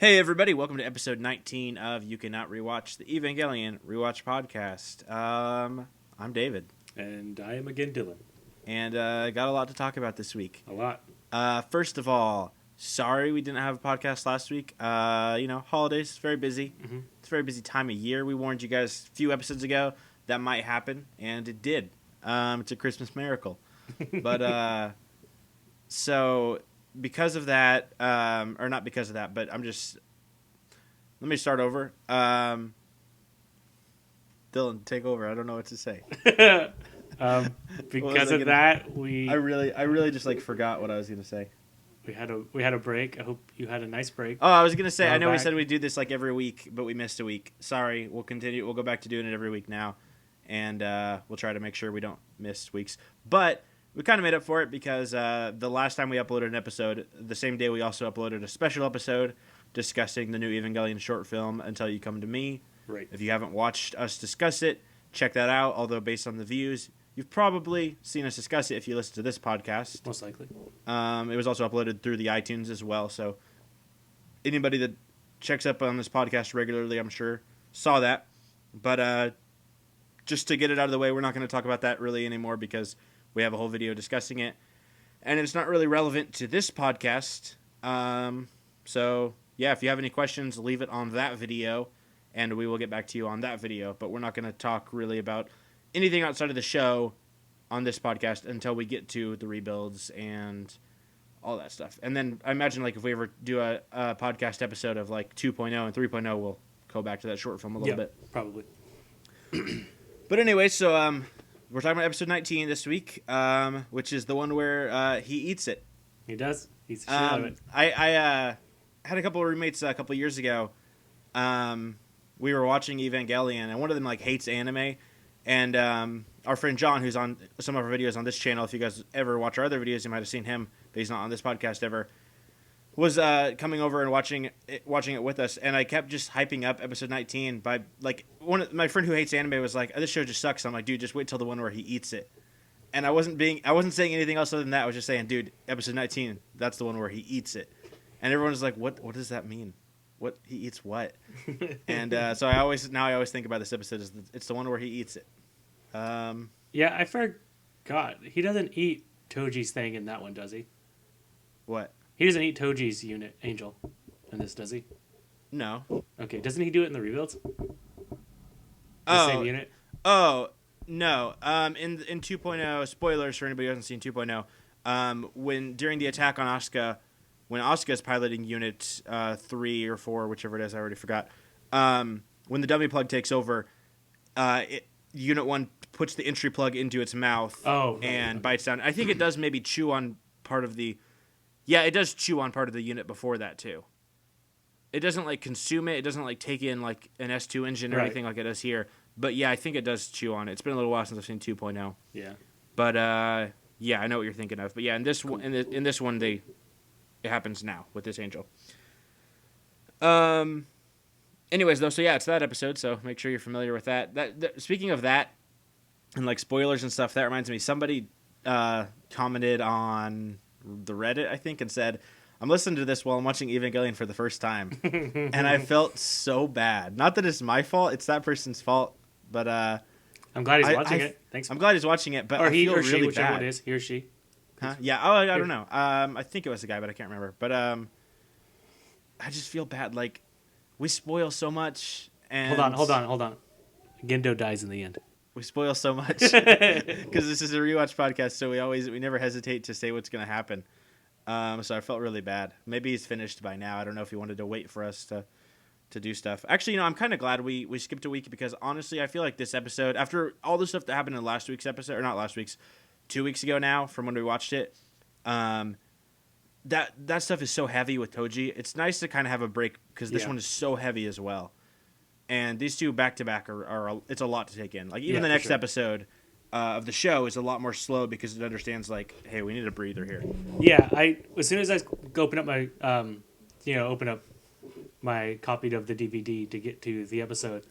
Hey everybody, welcome to episode 19 of You Cannot Rewatch, the Evangelion Rewatch podcast. I'm David. And I am again Dylan. And got a lot to talk about this week. A lot. First of all, sorry we didn't have a podcast last week. Holidays, very busy. Mm-hmm. It's a very busy time of year. We warned you guys a few episodes ago that might happen, and it did. It's a Christmas miracle. But, so... because of that, or not because of that, but let me start over. Dylan, take over. I don't know what to say. Because of that, I really just forgot what I was going to say. we had a break. I hope you had a nice break. Oh, I was going to say, I know back. we said we'd do this every week, but we missed a week. Sorry, we'll continue. We'll go back to doing it every week now, and we'll try to make sure we don't miss weeks. But we kind of made up for it because the last time we uploaded an episode, the same day we also uploaded a special episode discussing the new Evangelion short film, Until You Come to Me. Right. If you haven't watched us discuss it, check that out. Although based on the views, you've probably seen us discuss it if you listen to this podcast. Most likely. It was also uploaded through the iTunes as well. So anybody that checks up on this podcast regularly, I'm sure, saw that. But just to get it out of the way, we're not going to talk about that really anymore because we have a whole video discussing it, and it's not really relevant to this podcast. So, yeah, if you have any questions, leave it on that video, and we will get back to you on that video. But we're not going to talk really about anything outside of the show on this podcast until we get to the rebuilds and all that stuff. And then I imagine, if we ever do a podcast episode of, 2.0 and 3.0, we'll go back to that short film a little bit. Probably. But anyway, so... we're talking about episode 19 this week, which is the one where he eats it. He does. He's the shit out of it. I had a couple of roommates a couple of years ago. We were watching Evangelion, and one of them hates anime. And our friend John, who's on some of our videos on this channel, if you guys ever watch our other videos, you might have seen him, but he's not on this podcast ever, was coming over and watching it with us, and I kept just hyping up episode 19 by my friend who hates anime was like, this show just sucks. I'm like, dude, just wait till the one where he eats it. And I wasn't saying anything else other than that. I was just saying, dude, episode 19, that's the one where he eats it. And everyone was like, what does that mean? What, he eats what? And so I always think about this episode as it's the one where he eats it. Yeah, I forgot. He doesn't eat Toji's thing in that one, does he? What? He doesn't eat Toji's angel in this, does he? No. Okay, doesn't he do it in the rebuilds? Same unit? Oh, no. In 2.0, spoilers for anybody who hasn't seen 2.0, when during the attack on Asuka, when Asuka's piloting Unit 3 or 4, whichever it is, I already forgot, when the dummy plug takes over, Unit 1 puts the entry plug into its mouth and bites down. I think it does maybe chew on part of the... Yeah, it does chew on part of the unit before that, too. It doesn't, consume it. It doesn't, take in, an S2 engine or anything like it does here. But, yeah, I think it does chew on it. It's been a little while since I've seen 2.0. Yeah. But, yeah, I know what you're thinking of. But, yeah, in this one, in this one, it happens now with this angel. Anyways, though, so, yeah, it's that episode, so make sure you're familiar with that. Speaking of that, and, spoilers and stuff, that reminds me, somebody commented on the Reddit, I think, and said, I'm listening to this while I'm watching Evangelion for the first time. And I felt so bad. Not that it's my fault, it's that person's fault, but I'm glad he's watching it. Thanks. I'm glad he's watching it, but or I he feel or she, really whichever bad. it is, he or she. Huh? Yeah, I don't know. I think it was a guy, but I can't remember. But I just feel bad. We spoil so much. And Hold on. Gendo dies in the end. We spoil so much because this is a rewatch podcast, so we never hesitate to say what's going to happen. So I felt really bad. Maybe he's finished by now. I don't know if he wanted to wait for us to do stuff. Actually, I'm kind of glad we skipped a week because honestly, I feel like this episode, after all the stuff that happened in last week's episode, or not last week's, 2 weeks ago now from when we watched it, that stuff is so heavy with Toji. It's nice to kind of have a break because this one is so heavy as well. And these two back-to-back are it's a lot to take in. Even the next episode of the show is a lot more slow because it understands, hey, we need a breather here. Yeah, as soon as I open up my, open up my copy of the DVD to get to the episode,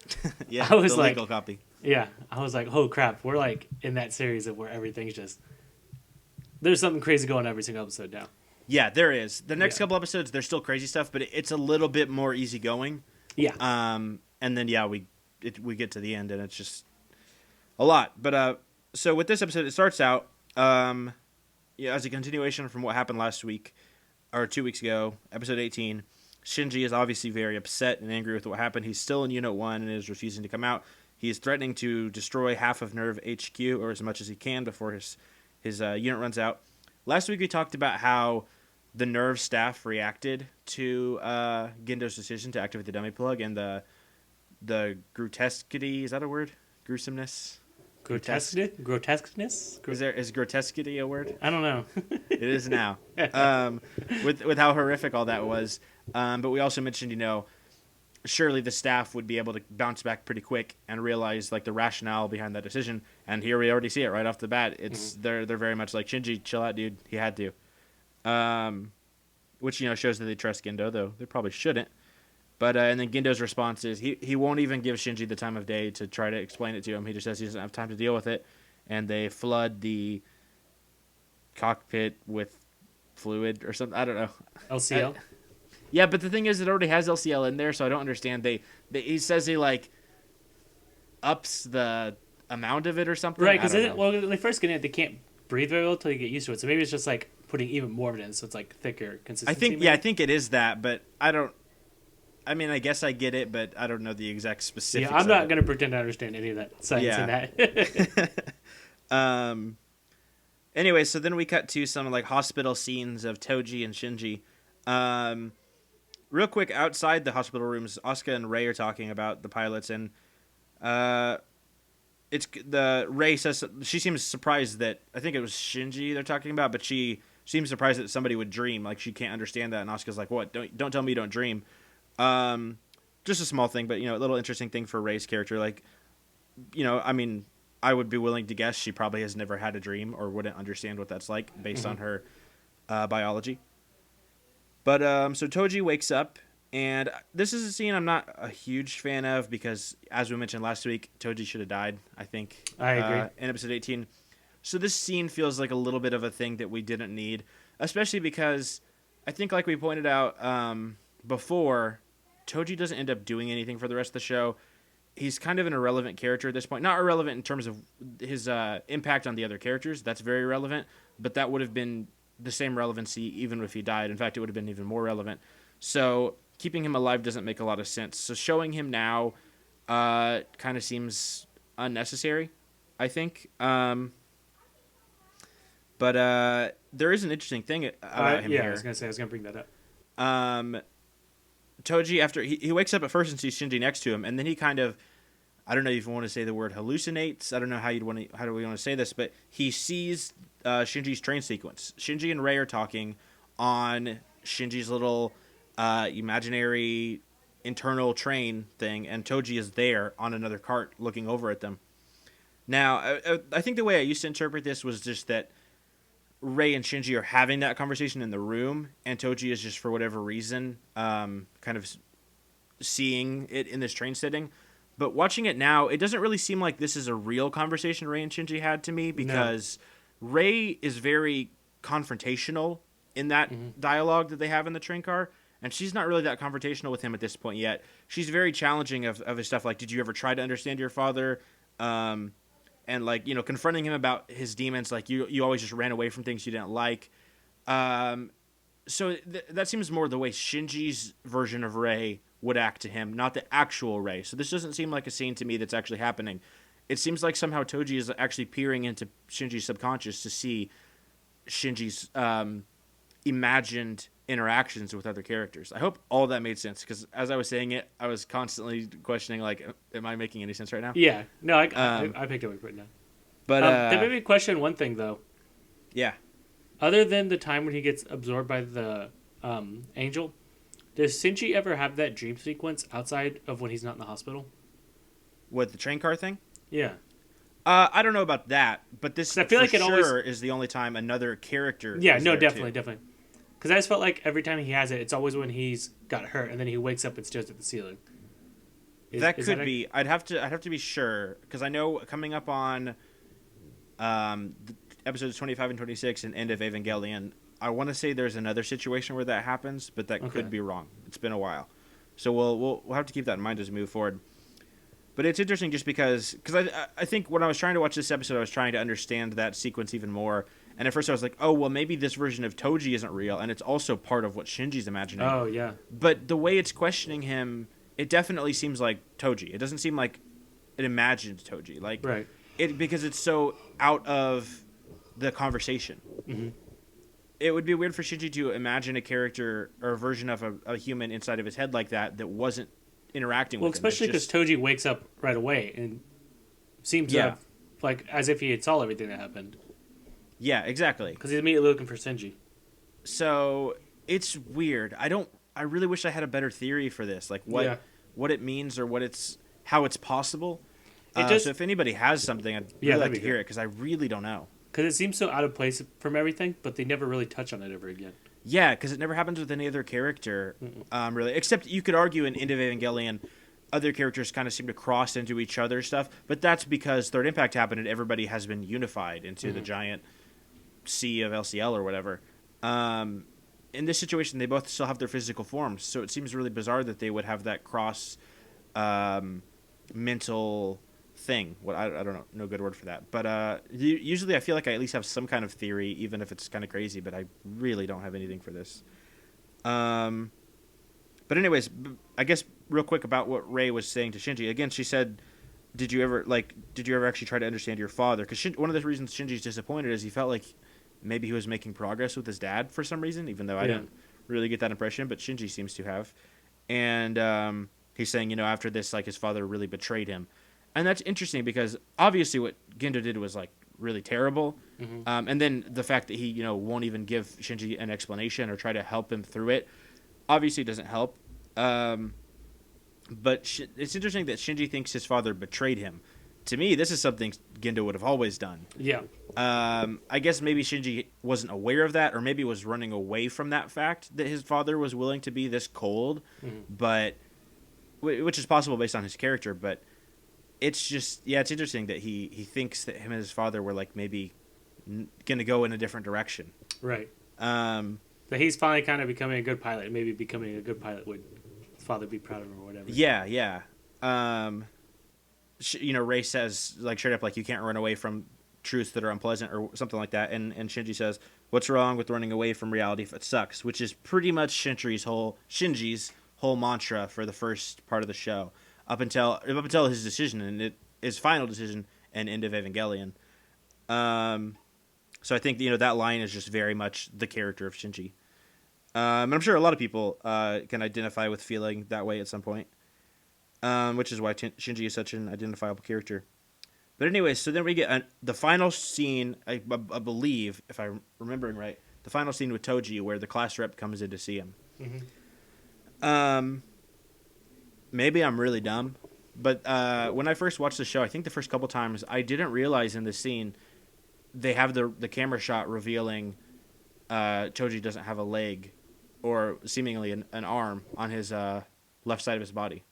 yeah, I was the legal copy. Yeah, I was like, oh crap, we're in that series of where everything's just, there's something crazy going on every single episode now. Yeah, there is. The next Yeah. couple episodes, there's still crazy stuff, but it's a little bit more easygoing. Yeah. And then we get to the end, and it's just a lot. But so with this episode, it starts out as a continuation from what happened last week or 2 weeks ago, episode 18. Shinji is obviously very upset and angry with what happened. He's still in Unit 1 and is refusing to come out. He is threatening to destroy half of Nerve HQ, or as much as he can, before his unit runs out. Last week we talked about how the Nerve staff reacted to Gendo's decision to activate the dummy plug, and the grotesquity, is that a word? Gruesomeness? Grotesqueness? Is grotesquity a word? I don't know. It is now. With how horrific all that was. But we also mentioned, surely the staff would be able to bounce back pretty quick and realize like the rationale behind that decision. And here we already see it right off the bat. It's they're very much like, Shinji, chill out, dude. He had to. Which shows that they trust Gendo, though they probably shouldn't. But and then Gendo's response is he won't even give Shinji the time of day to try to explain it to him. He just says he doesn't have time to deal with it, and they flood the cockpit with fluid or something. I don't know. LCL. Yeah, but the thing is, it already has LCL in there, so I don't understand. He says he like ups the amount of it or something. Right, because when they first get in it, they can't breathe very well until you get used to it. So maybe it's just like putting even more of it in, so it's like thicker consistency. I think it is that, but I don't. I mean, I guess I get it, but I don't know the exact specifics. Yeah, I'm not going to pretend to understand any of that science in that. Anyway, so then we cut to some like hospital scenes of Toji and Shinji. Real quick, outside the hospital rooms, Asuka and Rei are talking about the pilots, and Rei says she seems surprised that I think it was Shinji they're talking about, but she seems surprised that somebody would dream. Like she can't understand that, and Asuka's like, "What? Don't tell me you don't dream." Just a small thing, but a little interesting thing for Rei's character. Like, I mean, I would be willing to guess she probably has never had a dream or wouldn't understand what that's like based on her biology. But so Toji wakes up, and this is a scene I'm not a huge fan of because, as we mentioned last week, Toji should have died, I think. I agree. In episode 18. So this scene feels like a little bit of a thing that we didn't need, especially because I think, like we pointed out before, Toji doesn't end up doing anything for the rest of the show. He's kind of an irrelevant character at this point. Not irrelevant in terms of his impact on the other characters. That's very relevant, but that would have been the same relevancy even if he died. In fact, it would have been even more relevant. So keeping him alive doesn't make a lot of sense. So showing him now kind of seems unnecessary, I think. But there is an interesting thing about him here. I was going to bring that up. Toji, after he wakes up at first and sees Shinji next to him, and then he kind of, I don't know if you want to say the word hallucinates. I don't know how do we want to say this, but he sees Shinji's train sequence. Shinji and Rei are talking on Shinji's little imaginary internal train thing, and Toji is there on another cart looking over at them. Now, I think the way I used to interpret this was just that Rei and Shinji are having that conversation in the room, and Toji is just, for whatever reason, kind of seeing it in this train setting. But watching it now, it doesn't really seem like this is a real conversation Rei and Shinji had to me, because Rei is very confrontational in that dialogue that they have in the train car, and she's not really that confrontational with him at this point yet. She's very challenging of his stuff, like, did you ever try to understand your father? And, like, confronting him about his demons, like, you always just ran away from things you didn't like. So that seems more the way Shinji's version of Rei would act to him, not the actual Rei. So this doesn't seem like a scene to me that's actually happening. It seems like somehow Toji is actually peering into Shinji's subconscious to see Shinji's imagined interactions with other characters. I hope all that made sense, because as I was saying it, I was constantly questioning, like, am I making any sense right now? Yeah. No, I picked up what you're putting down. But that made me question one thing, though. Yeah. Other than the time when he gets absorbed by the angel, does Shinji ever have that dream sequence outside of when he's not in the hospital? What, the train car thing? Yeah. I don't know about that, but this I feel like it is the only time another character. Yeah, is no, there definitely, too. definitely. Because I just felt like every time he has it, it's always when he's got hurt, and then he wakes up and stares at the ceiling. That could be. I'd have to be sure, because I know coming up on episodes 25 and 26 and end of Evangelion, I want to say there's another situation where that happens, but that could be wrong. It's been a while, so we'll have to keep that in mind as we move forward. But it's interesting just because I think when I was trying to watch this episode, I was trying to understand that sequence even more. And at first I was like, oh, well, maybe this version of Toji isn't real, and it's also part of what Shinji's imagining. Oh, yeah. But the way it's questioning him, it definitely seems like Toji. It doesn't seem like it imagined Toji. Like, right. Because it's so out of the conversation. Mm-hmm. It would be weird for Shinji to imagine a character or a version of a human inside of his head like that wasn't interacting with him. Well, especially because Toji wakes up right away and seems to have, like, as if he had saw everything that happened. Yeah, exactly. Because he's immediately looking for Shinji. So it's weird. I really wish I had a better theory for this, like what it means or how it's possible. So if anybody has something, I'd really like to hear it, because I really don't know. Because it seems so out of place from everything, but they never really touch on it ever again. Yeah, because it never happens with any other character, really. Except you could argue in End of Evangelion, other characters kind of seem to cross into each other's stuff, but that's because Third Impact happened and everybody has been unified into the giant sea of LCL or whatever. In this situation, they both still have their physical forms, so it seems really bizarre that they would have that cross mental thing. I don't know, no good word for that. But usually I feel like I at least have some kind of theory, even if it's kind of crazy, but I really don't have anything for this. But anyways, I guess real quick about what Rei was saying to Shinji. Again, she said, did you ever actually try to understand your father? Because one of the reasons Shinji's disappointed is he felt like maybe he was making progress with his dad for some reason, even though I didn't really get that impression, but Shinji seems to have. And he's saying, after this, like, his father really betrayed him. And that's interesting because obviously what Gendo did was, like, really terrible. Mm-hmm. And then the fact that he, won't even give Shinji an explanation or try to help him through it obviously doesn't help. But it's interesting that Shinji thinks his father betrayed him. To me, this is something Gendo would have always done. Yeah. I guess maybe Shinji wasn't aware of that, or maybe was running away from that fact that his father was willing to be this cold, but which is possible based on his character. But it's just, it's interesting that he thinks that him and his father were, like, maybe going to go in a different direction. Right. That he's finally kind of becoming a good pilot, and maybe becoming a good pilot would his father be proud of him or whatever. Yeah. Rei says, like, straight up, like, you can't run away from truths that are unpleasant or something like that. And Shinji says, what's wrong with running away from reality if it sucks? Which is pretty much Shinji's whole mantra for the first part of the show, up until his decision, and his final decision and End of Evangelion. So I think, that line is just very much the character of Shinji. And I'm sure a lot of people can identify with feeling that way at some point. Which is why Shinji is such an identifiable character. But anyway, so then we get the final scene, I believe, if I'm remembering right, the final scene with Toji where the class rep comes in to see him. Mm-hmm. Maybe I'm really dumb, but when I first watched the show, I think the first couple times, I didn't realize in this scene they have the camera shot revealing Toji doesn't have a leg or seemingly an arm on his left side of his body.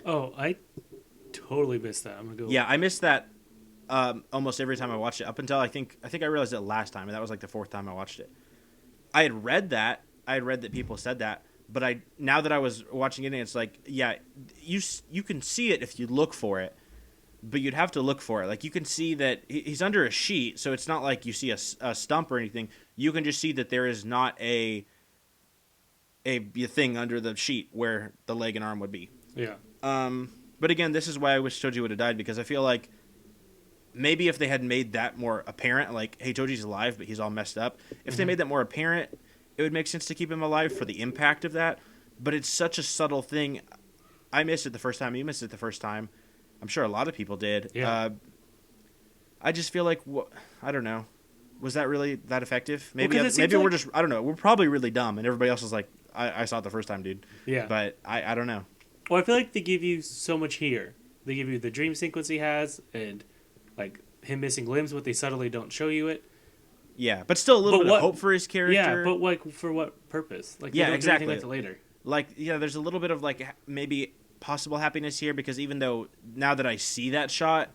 Oh, I totally missed that. I'm gonna go. Yeah, I missed that almost every time I watched it. Up until I think I realized it last time, and that was like the fourth time I watched it. I had read that people said that, but now that I was watching it, it's like, yeah, you can see it if you look for it, but you'd have to look for it. Like, you can see that he's under a sheet, so it's not like you see a stump or anything. You can just see that there is not a thing under the sheet where the leg and arm would be. Yeah. But again, this is why I wish Toji would have died, because I feel like maybe if they had made that more apparent, like, hey, Toji's alive, but he's all messed up. If they made that more apparent, it would make sense to keep him alive for the impact of that. But it's such a subtle thing. I missed it the first time. You missed it the first time. I'm sure a lot of people did. Yeah. I just feel like, I don't know. Was that really that effective? Maybe we're like, just, I don't know. We're probably really dumb, and everybody else is like, I saw it the first time, dude. Yeah. But I don't know. Well, I feel like they give you so much here. They give you the dream sequence he has, and, like, him missing limbs, but they subtly don't show you it. Yeah, but still a little bit of hope for his character. Yeah, but, like, for what purpose? Like, yeah, they don't exactly. do anything like that later. Like, yeah, there's a little bit of, like, maybe possible happiness here, because even though now that I see that shot,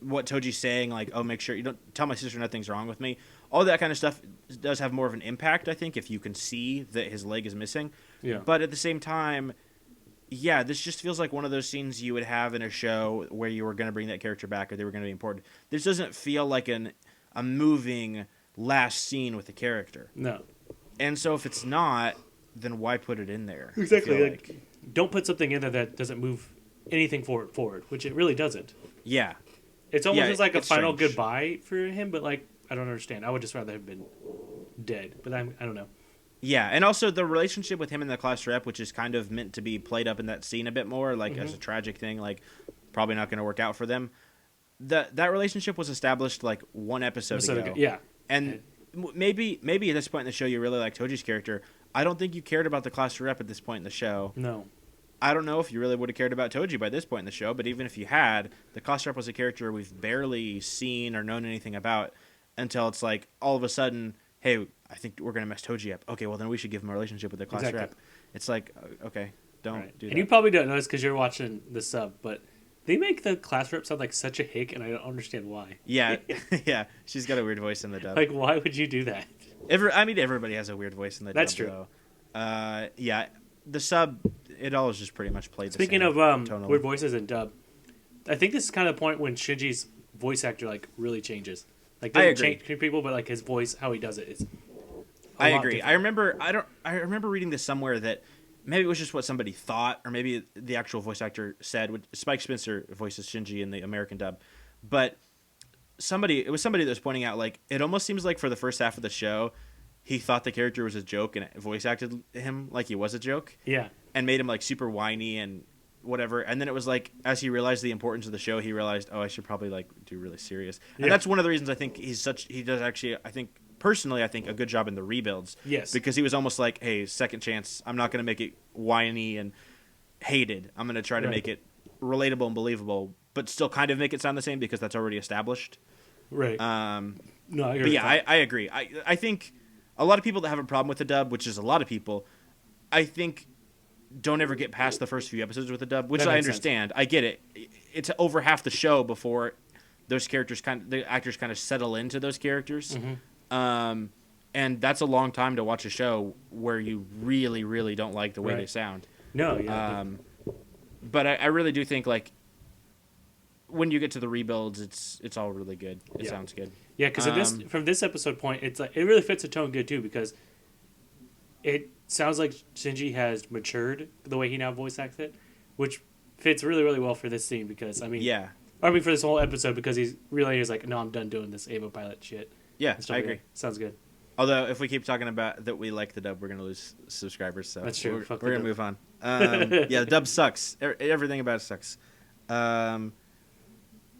what Toji's saying, like, oh, make sure you don't tell my sister nothing's wrong with me, all that kind of stuff does have more of an impact, I think, if you can see that his leg is missing. Yeah. But at the same time, yeah, this just feels like one of those scenes you would have in a show where you were going to bring that character back or they were going to be important. This doesn't feel like a moving last scene with the character. No. And so if it's not, then why put it in there? Exactly. Like, don't put something in there that doesn't move anything forward, which it really doesn't. Yeah. It's almost just like a final strange. goodbye for him, but like, I don't understand. I would just rather have been dead, but I don't know. Yeah, and also the relationship with him and the class rep, which is kind of meant to be played up in that scene a bit more, like as a tragic thing, like probably not going to work out for them. That relationship was established like one episode ago. Yeah. And maybe at this point in the show you really like Toji's character. I don't think you cared about the class rep at this point in the show. No. I don't know if you really would have cared about Toji by this point in the show, but even if you had, the class rep was a character we've barely seen or known anything about until it's like all of a sudden, hey, I think we're going to mess Toji up. Okay, well then we should give him a relationship with the class rep. It's like, okay, don't do that. And you probably don't notice because you're watching the sub, but they make the class rep sound like such a hick, and I don't understand why. Yeah, yeah, she's got a weird voice in the dub. Like, why would you do that? Everybody has a weird voice in the dub. That's true. Though. Yeah, the sub, it all is just pretty much played Speaking the same. of weird voices in dub, I think this is kind of the point when Shinji's voice actor like really changes. Like, doesn't change people, but like his voice, how he does it is. I agree. Different. I remember reading this somewhere that maybe it was just what somebody thought, or maybe the actual voice actor said. Spike Spencer voices Shinji in the American dub, but it was somebody that was pointing out like it almost seems like for the first half of the show, he thought the character was a joke and voice acted him like he was a joke. Yeah, and made him like super whiny and whatever. And then it was like as he realized the importance of the show, he realized, oh, I should probably like do really serious. And that's one of the reasons I think he does actually. I think a good job in the rebuilds. Yes. Because he was almost like, hey, second chance. I'm not going to make it whiny and hated. I'm going to try to make it relatable and believable, but still kind of make it sound the same because that's already established. Right. No, I agree. I think a lot of people that have a problem with the dub, which is a lot of people, I think don't ever get past the first few episodes with the dub, which I understand. Sense. I get it. It's over half the show before the actors kind of settle into those characters. Mm-hmm. And that's a long time to watch a show where you really, really don't like the way they sound. No, yeah. But I really do think like when you get to the rebuilds, it's all really good. It sounds good. Yeah, because from this episode point, it's like it really fits the tone good too because it sounds like Shinji has matured the way he now voice acts it, which fits really, really well for this scene because for this whole episode because he's really is like, no, I'm done doing this Ava pilot shit. Yeah, I agree. Sounds good. Although, if we keep talking about that we like the dub, we're going to lose subscribers. So that's true. We're going to move on. Yeah, the dub sucks. Everything about it sucks.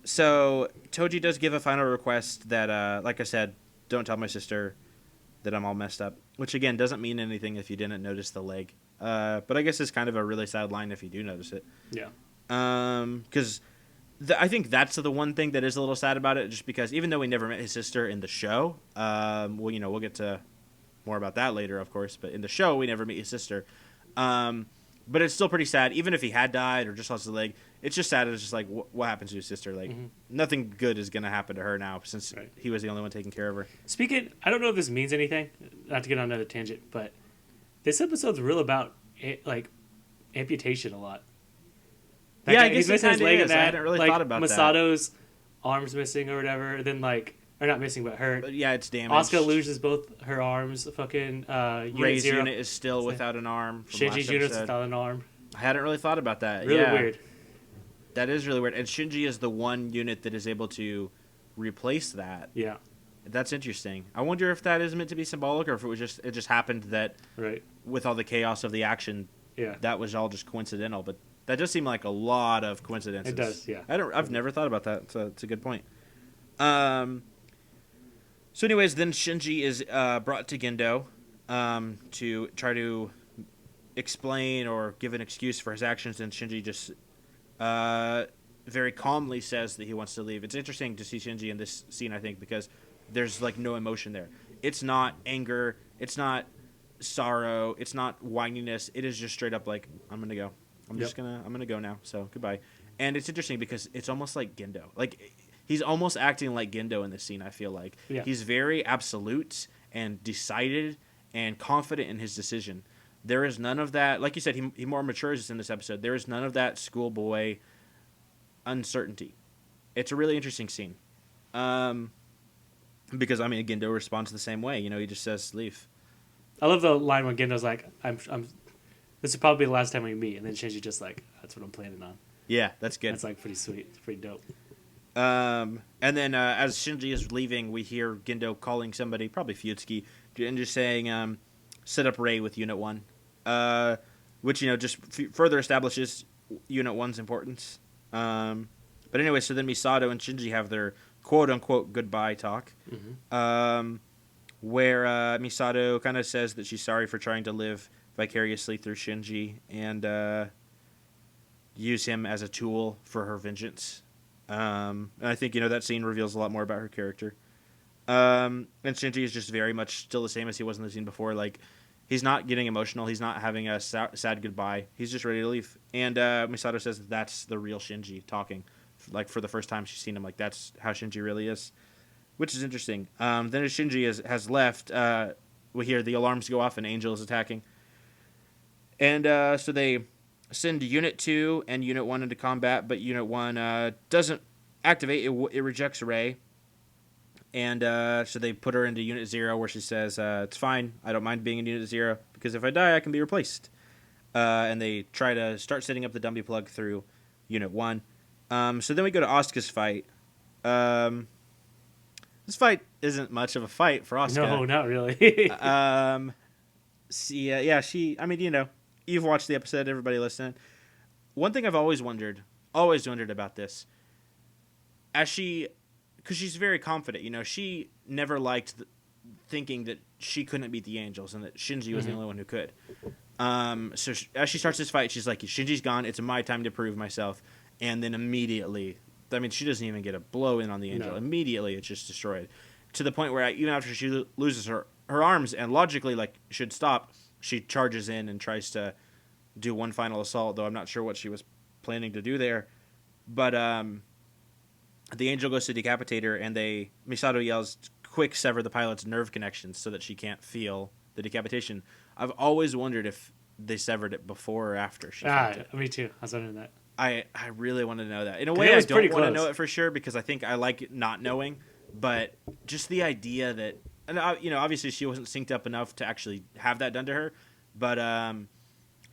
So, Toji does give a final request that, like I said, don't tell my sister that I'm all messed up. Which, again, doesn't mean anything if you didn't notice the leg. But I guess it's kind of a really sad line if you do notice it. Yeah. Because I think that's the one thing that is a little sad about it, just because even though we never met his sister in the show, we'll get to more about that later, of course. But in the show, we never meet his sister. But it's still pretty sad, even if he had died or just lost the leg. It's just sad. It's just like, what happens to his sister? Like, nothing good is going to happen to her now since he was the only one taking care of her. Speaking, I don't know if this means anything, not to get on another tangent, but this episode's real about like amputation a lot. I guess it kind of is. I hadn't really thought about that. Masato's arms missing or whatever, then or not missing, but her. But yeah, it's damaged. Asuka loses both her arms. Fucking Ray's unit is still without an arm. Shinji's unit's without an arm. I hadn't really thought about that. Really weird. That is really weird. And Shinji is the one unit that is able to replace that. Yeah. That's interesting. I wonder if that is meant to be symbolic or if it just happened that with all the chaos of the action, that was all just coincidental. But that does seem like a lot of coincidences. It does, yeah. I've never thought about that. So it's a good point. So anyways, then Shinji is brought to Gendo to try to explain or give an excuse for his actions, and Shinji just very calmly says that he wants to leave. It's interesting to see Shinji in this scene, I think, because there's like no emotion there. It's not anger. It's not sorrow. It's not whininess. It is just straight up like, I'm going to go. I'm gonna go now. So goodbye. And it's interesting because it's almost like Gendo. Like he's almost acting like Gendo in this scene, I feel like. Yeah. He's very absolute and decided and confident in his decision. There is none of that. Like you said, he more matures in this episode. There is none of that schoolboy uncertainty. It's a really interesting scene. Because, I mean, Gendo responds the same way. You know, he just says, leave. I love the line when Gendo's like, I'm this will probably be the last time we meet. And then Shinji just like, that's what I'm planning on. Yeah, that's good. That's like pretty sweet. It's pretty dope. And then as Shinji is leaving, we hear Gendo calling somebody, probably Fuyutsuki, and just saying, set up Rei with Unit 1. Which, you know, just further establishes Unit 1's importance. But anyway, so then Misato and Shinji have their quote-unquote goodbye talk, where Misato kind of says that she's sorry for trying to live vicariously through Shinji and use him as a tool for her vengeance. And I think, you know, that scene reveals a lot more about her character. And Shinji is just very much still the same as he was in the scene before. Like, he's not getting emotional. He's not having a sad goodbye. He's just ready to leave. And Misato says that's the real Shinji talking. Like, for the first time she's seen him, like, that's how Shinji really is, which is interesting. Then as Shinji has left, we hear the alarms go off and Angel is attacking. And so they send Unit 2 and Unit 1 into combat, but Unit 1 doesn't activate. It rejects Rei. And so they put her into Unit 0, where she says, it's fine, I don't mind being in Unit 0, because if I die, I can be replaced. And they try to start setting up the dummy plug through Unit 1. So then we go to Asuka's fight. This fight isn't much of a fight for Asuka. No, not really. She, I mean, you know, you've watched the episode, everybody listening. One thing I've always wondered about this, because she's very confident, you know, she never liked thinking that she couldn't beat the Angels and that Shinji was the only one who could. So as she starts this fight, she's like, Shinji's gone, it's my time to prove myself. And then immediately, I mean, she doesn't even get a blow in on the Angel. No. Immediately, it's just destroyed. To the point where even after she loses her arms and logically, like, should stop, she charges in and tries to do one final assault, though I'm not sure what she was planning to do there. But the Angel goes to decapitate her, and Misato yells, quick, sever the pilot's nerve connections so that she can't feel the decapitation. I've always wondered if they severed it before or after she felt it. Me too. I was wondering that. I really want to know that. In a way, I don't want to know it for sure because I think I like not knowing. But just the idea that, and you know, obviously she wasn't synced up enough to actually have that done to her. But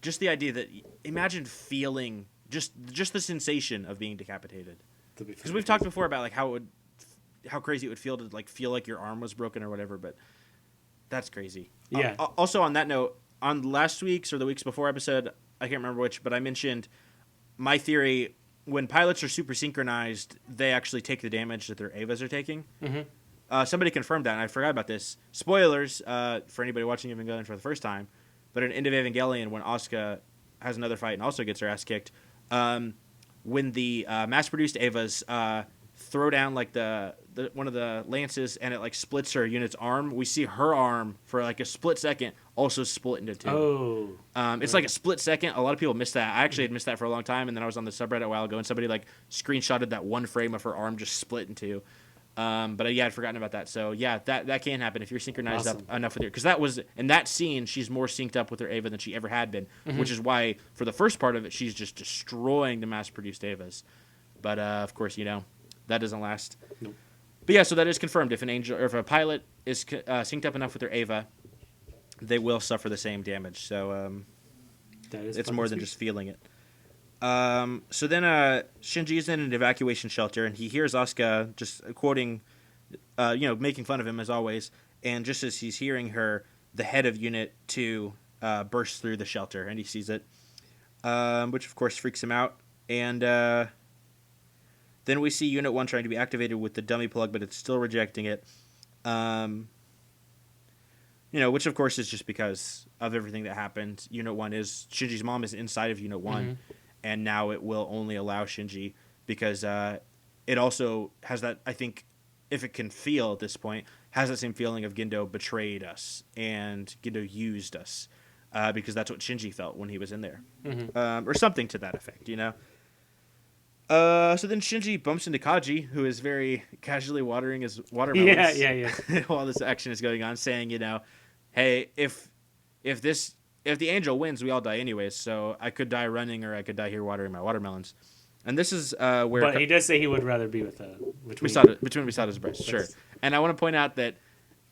just the idea that, imagine feeling just the sensation of being decapitated. Because we've talked before about like how crazy it would feel to like feel like your arm was broken or whatever. But that's crazy. Yeah. Also on that note, on last week's or the week's before episode, I can't remember which, but I mentioned my theory, when pilots are super synchronized, they actually take the damage that their Evas are taking. Mm-hmm. Somebody confirmed that, and I forgot about this. Spoilers for anybody watching Evangelion for the first time, but at the end of Evangelion, when Asuka has another fight and also gets her ass kicked, when the mass-produced Evas throw down like the one of the lances and it like splits her unit's arm, we see her arm for like a split second also split into two. It's like a split second. A lot of people miss that. I actually had missed that for a long time, and then I was on the subreddit a while ago and somebody like screenshotted that one frame of her arm just split in two. But yeah, I'd forgotten about that. So yeah, that can happen if you're synchronized up enough with her. Because that was in that scene, she's more synced up with her Eva than she ever had been, which is why for the first part of it, she's just destroying the mass-produced Evas. But of course, you know, that doesn't last. Nope. But yeah, so that is confirmed. If an angel or if a pilot is synced up enough with their Eva, they will suffer the same damage. So it's more than just feeling it. So then Shinji is in an evacuation shelter, and he hears Asuka just quoting, making fun of him as always. And just as he's hearing her, the head of Unit 2 bursts through the shelter, and he sees it, which of course freaks him out. And then we see Unit 1 trying to be activated with the dummy plug, but it's still rejecting it. Which of course is just because of everything that happened. Unit 1 is, Shinji's mom is inside of Unit 1, and now it will only allow Shinji because it also has that, I think, if it can feel at this point, has that same feeling of Gendo betrayed us and Gendo used us because that's what Shinji felt when he was in there. Or something to that effect, you know? So then Shinji bumps into Kaji, who is very casually watering his Yeah, watermelons yeah, yeah. while this action is going on, saying, hey, if this if the angel wins, we all die anyways. So I could die running, or I could die here watering my watermelons. And this is where But he does say he would rather be with Between Misato's breasts, sure. breasts. And I want to point out that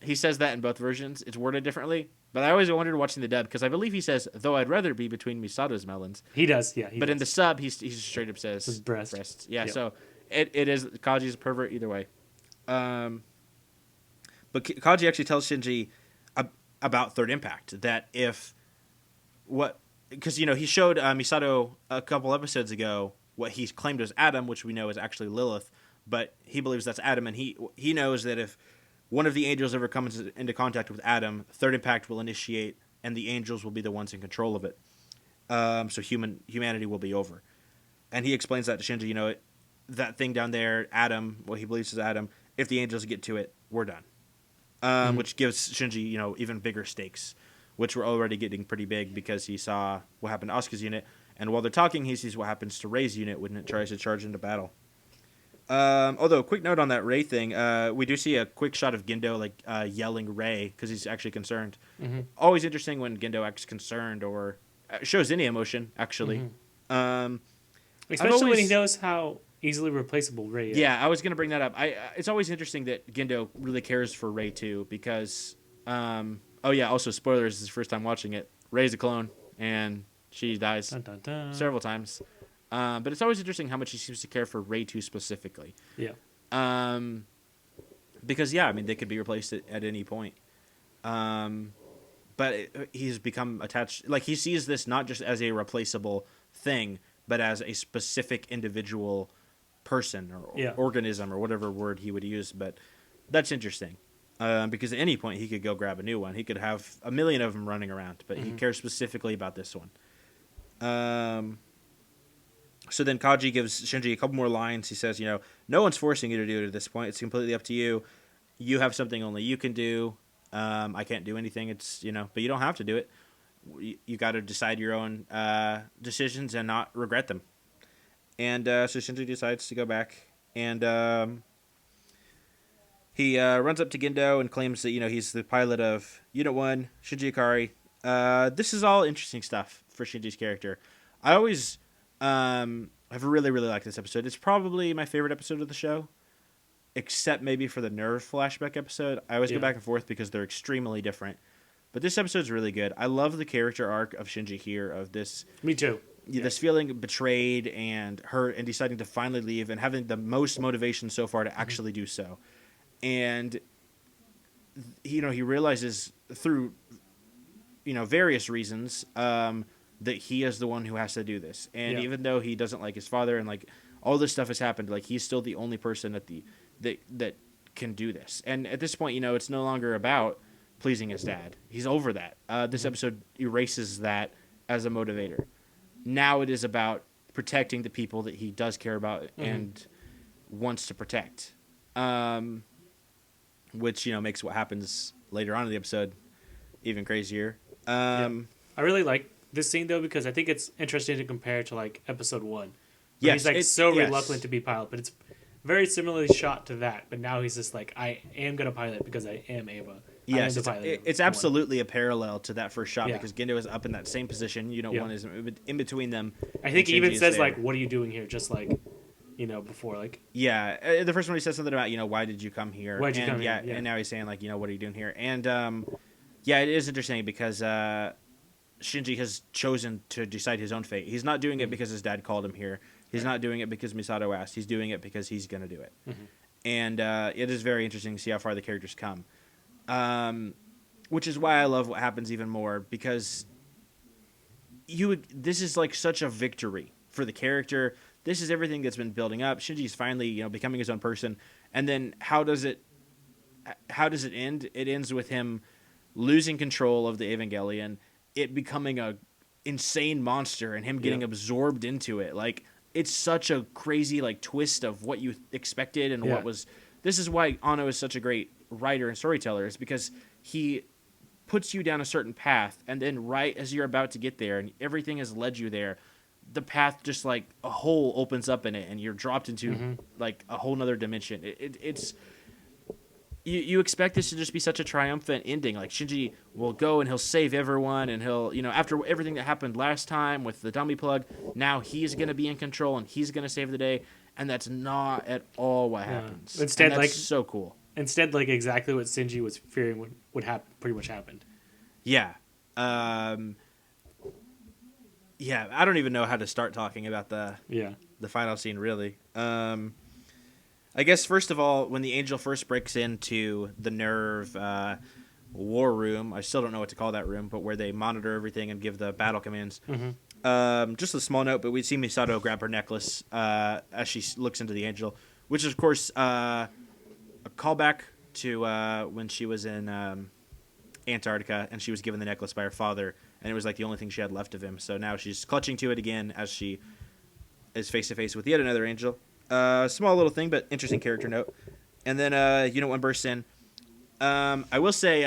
he says that in both versions. It's worded differently, but I always wondered watching the dub because I believe he says, "Though I'd rather be between Misato's melons." He does, yeah. But in the sub, he straight up says His breast. breasts. Yeah, Yep. so it is Kaji's a pervert either way. But Kaji actually tells Shinji about Third Impact that because he showed Misato a couple episodes ago what he claimed was Adam, which we know is actually Lilith, but he believes that's Adam, and he knows that if one of the angels ever comes into contact with Adam, Third Impact will initiate, and the angels will be the ones in control of it. So humanity will be over. And he explains that to Shinji, that thing down there, Adam, what he believes is Adam, if the angels get to it, we're done. Which gives Shinji, even bigger stakes, which were already getting pretty big because he saw what happened to Asuka's unit. And while they're talking, he sees what happens to Rei's unit when it tries to charge into battle. Although, quick note on that Rei thing, we do see a quick shot of Gendo yelling Rei because he's actually concerned. Mm-hmm. Always interesting when Gendo acts concerned or shows any emotion, actually. Mm-hmm. Especially when he knows how easily replaceable Rei is. Yeah, I was going to bring that up. It's always interesting that Gendo really cares for Rei, too, because... also, spoilers, this is his first time watching it. Rei's a clone, and she dies Dun, dun, dun. several times. But it's always interesting how much he seems to care for Rei 2 specifically. Yeah. Because, they could be replaced at any point. But he's become attached... he sees this not just as a replaceable thing, but as a specific individual person or organism or whatever word he would use. But that's interesting. Because at any point he could go grab a new one. He could have a million of them running around, but he cares specifically about this one. So then Kaji gives Shinji a couple more lines. He says, no one's forcing you to do it at this point. It's completely up to you. You have something only you can do. I can't do anything. It's, but you don't have to do it. You got to decide your own decisions and not regret them. And so Shinji decides to go back, and he runs up to Gendo and claims that, he's the pilot of Unit 1, Shinji Ikari. This is all interesting stuff for Shinji's character. I always have really, really liked this episode. It's probably my favorite episode of the show, except maybe for the Nerve flashback episode. I always go back and forth because they're extremely different. But this episode's really good. I love the character arc of Shinji here, of this... Me too. This feeling betrayed and hurt and deciding to finally leave and having the most motivation so far to actually do so. And, he realizes through, various reasons that he is the one who has to do this. And even though he doesn't like his father and, all this stuff has happened, he's still the only person that can do this. And at this point, it's no longer about pleasing his dad. He's over that. This episode erases that as a motivator. Now it is about protecting the people that he does care about and wants to protect. Which, makes what happens later on in the episode even crazier. I really like this scene, though, because I think it's interesting to compare to, episode 1. Yes. He's reluctant to be pilot, but it's very similarly shot to that. But now he's just I am going to pilot because I am Ava. Yes, it's absolutely a parallel to that first shot because Gendo is up in that same position. One is in between them. I think he even says, what are you doing here? Just before, Yeah, the first one he says something about, why did you come here? Why'd you come here? Yeah, and now he's saying, what are you doing here? And, it is interesting because Shinji has chosen to decide his own fate. He's not doing it because his dad called him here. He's not doing it because Misato asked. He's doing it because he's going to do it. And it is very interesting to see how far the characters come. Which is why I love what happens even more, because this is such a victory for the character. This is everything that's been building up. Shinji's finally, becoming his own person. And then how does it end? It ends with him losing control of the Evangelion, it becoming a insane monster, and him getting absorbed into it. It's such a crazy twist of what you expected and what was. This is why Anno is such a great writer and storyteller, is because he puts you down a certain path, and then right as you're about to get there and everything has led you there, the path just like a hole opens up in it and you're dropped into like a whole nother dimension. It's you expect this to just be such a triumphant ending. Like Shinji will go and he'll save everyone, and he'll, after everything that happened last time with the dummy plug, now he's gonna be in control and he's gonna save the day, and that's not at all what happens. Instead, and that's so cool. Instead, like exactly what Shinji was fearing would happen, pretty much happened. Yeah. Yeah, I don't even know how to start talking about the final scene, really. I guess, first of all, when the Angel first breaks into the Nerve war room, I still don't know what to call that room, but where they monitor everything and give the battle commands. Just a small note, but we see Misato grab her necklace as she looks into the Angel, which is, of course, a callback to when she was in Antarctica and she was given the necklace by her father, and it was like the only thing she had left of him. So now she's clutching to it again as she is face-to-face with yet another Angel. Small little thing, but interesting character note. And then Unit 1 bursts in. I will say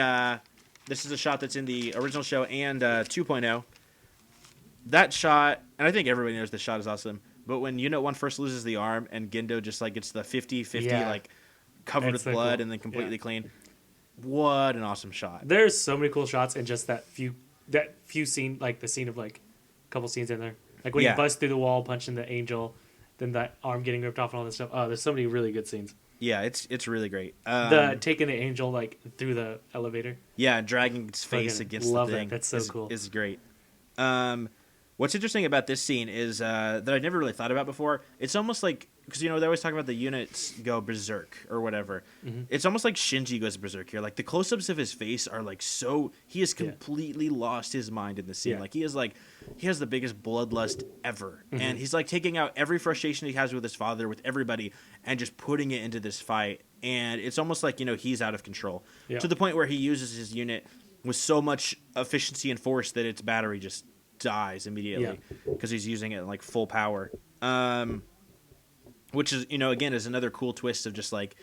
this is a shot that's in the original show and 2.0. That shot, and I think everybody knows this shot is awesome, but when Unit 1 first loses the arm and Gendo just like gets the 50-50 like covered with blood cool. and then completely clean, what an awesome shot. There's so many cool shots in just that few scene, like the scene of like a couple scenes in there. Like when he busts through the wall, punching the Angel, then that arm getting ripped off and all this stuff. Oh, there's so many really good scenes. Yeah, it's really great. The taking the Angel like through the elevator. Yeah, dragging its face against the thing. That's so cool. Is great. What's interesting about this scene is that I never really thought about before. It's almost like, because they always talk about the units go berserk or whatever. It's almost like Shinji goes berserk here. Like the close-ups of his face are like so, he has completely lost his mind in the scene. Like he has the biggest bloodlust ever, and he's like taking out every frustration he has with his father, with everybody, and just putting it into this fight. And it's almost like he's out of control to the point where he uses his unit with so much efficiency and force that its battery just dies immediately because he's using it in like full power. Which is, again, is another cool twist of just like,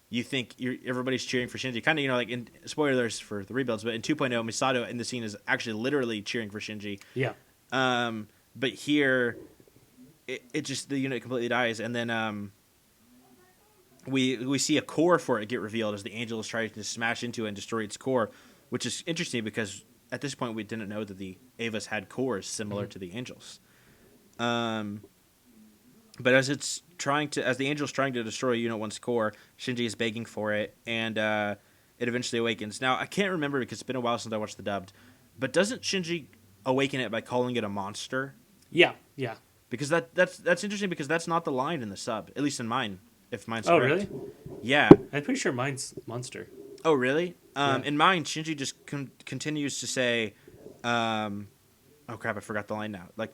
you think everybody's cheering for Shinji. Kind of, like in spoilers for the rebuilds, but in 2.0, Misato in the scene is actually literally cheering for Shinji. Yeah. But here, it just, the unit completely dies. And then we see a core for it get revealed as the Angel is trying to smash into it and destroy its core, which is interesting because at this point we didn't know that the Avas had cores similar to the Angels. But as the Angel's trying to destroy Unit 1's core, Shinji is begging for it, and it eventually awakens. Now, I can't remember because it's been a while since I watched the dubbed, but doesn't Shinji awaken it by calling it a monster? Yeah. Because that's interesting because that's not the line in the sub, at least in mine, if mine's correct. Oh, really? Yeah. I'm pretty sure mine's monster. Oh, really? In mine, Shinji just continues to say, oh crap, I forgot the line now. Like,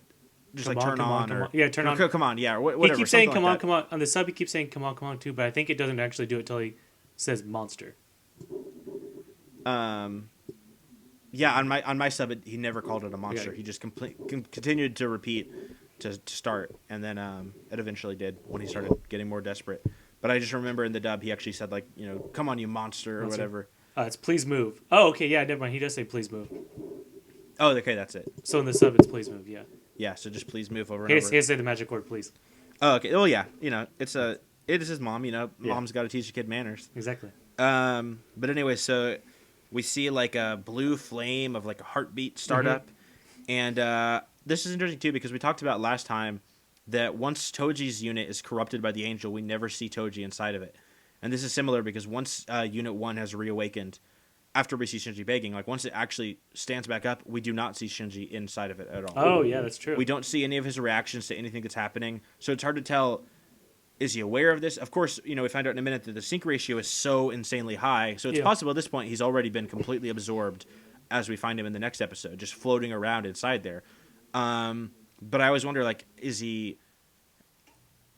just come like on, turn on, or yeah, turn on. Come on, yeah, whatever. He keeps saying come on on the sub. He keeps saying come on too, but I think it doesn't actually do it till he says monster. Yeah, on my sub, he never called it a monster. He just continued to repeat to start, and then it eventually did when he started getting more desperate. But I just remember in the dub, he actually said like, come on, you monster, or whatever. It's please move. Oh, okay, yeah, never mind. He does say please move. Oh, okay, that's it. So in the sub, it's please move. Yeah. Yeah, so just please move over. He has to say the magic word, please. Oh, okay. Oh, yeah. It is his mom. Mom's got to teach a kid manners. Exactly. But anyway, so we see like a blue flame of like a heartbeat start up, and this is interesting too because we talked about last time that once Toji's unit is corrupted by the Angel, we never see Toji inside of it, and this is similar because once Unit 1 has reawakened. After we see Shinji begging, like once it actually stands back up, we do not see Shinji inside of it at all. Oh, yeah, that's true. We don't see any of his reactions to anything that's happening. So it's hard to tell, is he aware of this? Of course, we find out in a minute that the sync ratio is so insanely high. So it's possible at this point he's already been completely absorbed as we find him in the next episode, just floating around inside there. But I always wonder, like, is he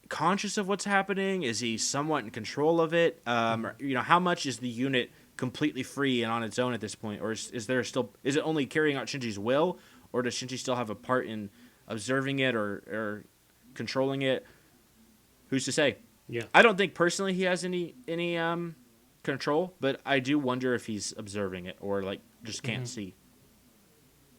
conscious of what's happening? Is he somewhat in control of it? How much is the unit completely free and on its own at this point, or is it only carrying out Shinji's will, or does Shinji still have a part in observing it or controlling it? Who's to say? Yeah, I don't think personally he has any control, but I do wonder if he's observing it or like just can't see.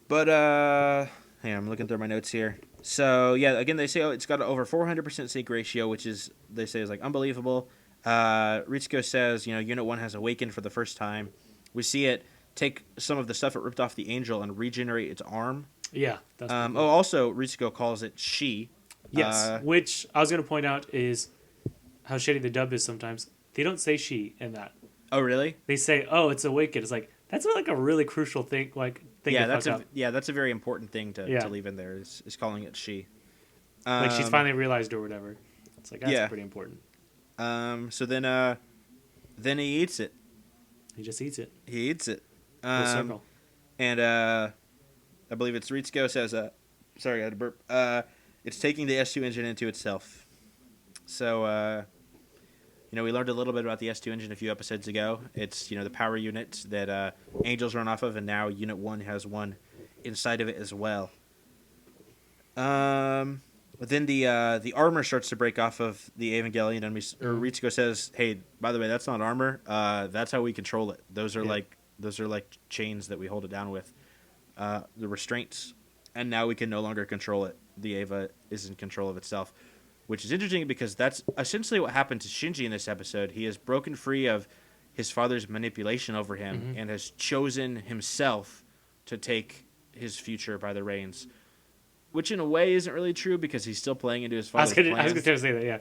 But hang on, I'm looking through my notes here. So yeah, again they say it's got an over 400% sync ratio, which is they say is like unbelievable. Ritsuko says Unit 1 has awakened for the first time. We see it take some of the stuff it ripped off the angel and regenerate its arm. Yeah, that's pretty cool. Oh, also Ritsuko calls it she. Yes, which I was going to point out is how shitty the dub is sometimes. They don't say she in that. Oh really? They say, "Oh, it's awakened." It's like that's like a really crucial thing. Yeah, to fuck up. that's a very important thing to leave in there is calling it she. Like she's finally realized or whatever. It's like that's pretty important. So then he eats it. He just eats it. He eats it. Full circle. And I believe it's Ritsuko says, sorry, I had to burp. It's taking the S2 engine into itself. So, we learned a little bit about the S2 engine a few episodes ago. It's, the power unit that Angels run off of, and now Unit 1 has one inside of it as well. But then the armor starts to break off of the Evangelion, and Ritsuko says, "Hey, by the way, that's not armor. That's how we control it. Those are like chains that we hold it down with, the restraints, and now we can no longer control it. The Eva is in control of itself." Which is interesting because that's essentially what happened to Shinji in this episode. He has broken free of his father's manipulation over him and has chosen himself to take his future by the reins. Which in a way isn't really true because he's still playing into his father's plans. I was going to say that, yeah.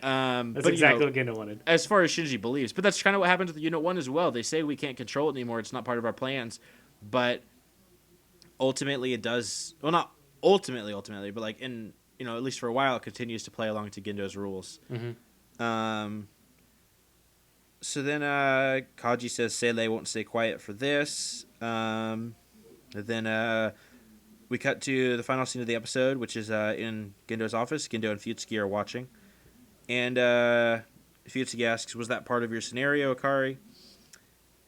That's exactly what Gendo wanted. As far as Shinji believes. But that's kind of what happens with Unit 1 as well. They say we can't control it anymore. It's not part of our plans. But ultimately it does... Well, not ultimately, but like in... at least for a while, it continues to play along to Gendo's rules. So then Kaji says Seilei won't stay quiet for this. Then we cut to the final scene of the episode, which is in Gendo's office. Gendo and Futsuki are watching. And Futsuki asks, "Was that part of your scenario, Akari?"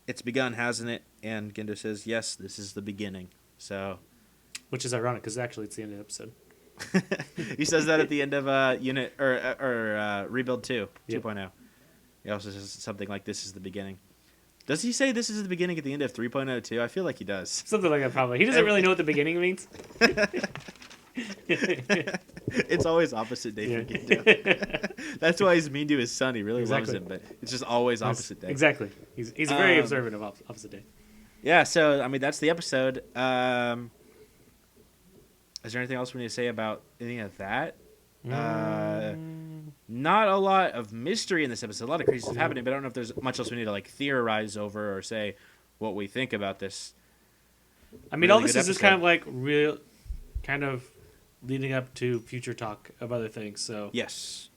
"It's begun, hasn't it?" And Gendo says, "Yes, this is the beginning." So, which is ironic because actually it's the end of the episode. He says that at the end of Unit or Rebuild 2, 2.0. He also says something like, "This is the beginning." Does he say this is the beginning at the end of 3.0 too? I feel like he does. Something like that, probably. He doesn't really know what the beginning means. It's always opposite day for Gendo. That's why he's mean to his son. He really loves him, but it's just always opposite day. Exactly. He's very observant of opposite day. Yeah, so, that's the episode. Is there anything else we need to say about any of that? Not a lot of mystery in this episode. A lot of crazy stuff happening, but I don't know if there's much else we need to theorize over or say what we think about this. All this is just kind of leading up to future talk of other things. So yes.